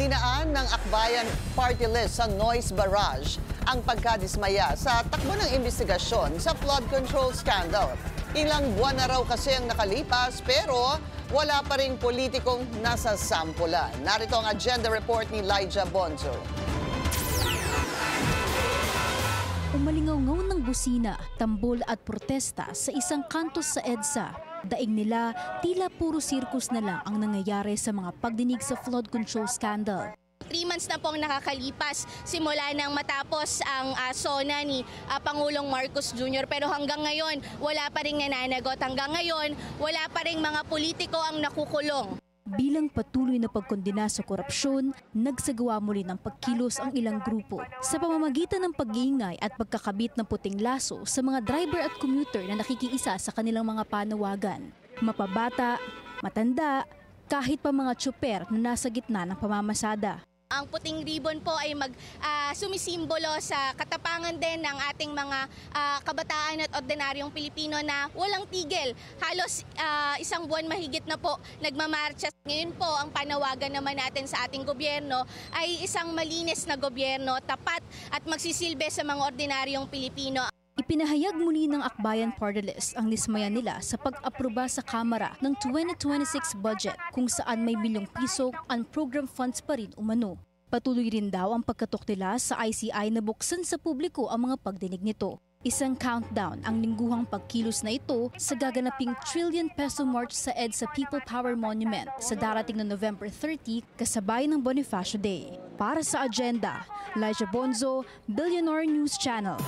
Dinaan ng Akbayan Party List sa noise barrage ang pagkadismaya sa takbo ng investigasyon sa flood control scandal. Ilang buwan na raw kasi ang nakalipas pero wala pa ring politikong nasasampulan. Narito ang agenda report ni Elijah Bonzo. Umalingaw-ngaw ng busina, tambol at protesta sa isang kanto sa EDSA. Daing nila, tila puro sirkus na lang ang nangyayari sa mga pagdinig sa flood control scandal. 3 months na po ang nakakalipas simula nang matapos ang SONA ni Pangulong Marcos Jr. Pero hanggang ngayon, wala pa ring nananagot. Hanggang ngayon, wala pa ring mga politiko ang nakukulong. Bilang patuloy na pagkondena sa korupsyon, nagsagawa muli ng pagkilos ang ilang grupo sa pamamagitan ng pag-iingay at pagkakabit ng puting laso sa mga driver at commuter na nakikiisa sa kanilang mga panawagan. Mapabata, matanda, kahit pa mga tsuper na nasa gitna ng pamamasada. Ang puting ribbon po ay sumisimbolo sa katapangan din ng ating mga kabataan at ordinaryong Pilipino na walang tigil. Halos isang buwan mahigit na po nagmamarcha. Ngayon po ang panawagan naman natin sa ating gobyerno ay isang malinis na gobyerno, tapat at magsisilbi sa mga ordinaryong Pilipino. Ipinahayag muli ng Akbayan Party List ang dismaya nila sa pag-aproba sa Kamara ng 2026 budget kung saan may milyong piso ang program funds pa rin umano. Patuloy rin daw ang pagkatok nila sa ICI na buksan sa publiko ang mga pagdinig nito. Isang countdown ang lingguhang pagkilos na ito sa gaganaping trillion peso march sa EDSA People Power Monument sa darating na November 30 kasabay ng Bonifacio Day. Para sa agenda, Elijah Bonzo, Billionaire News Channel.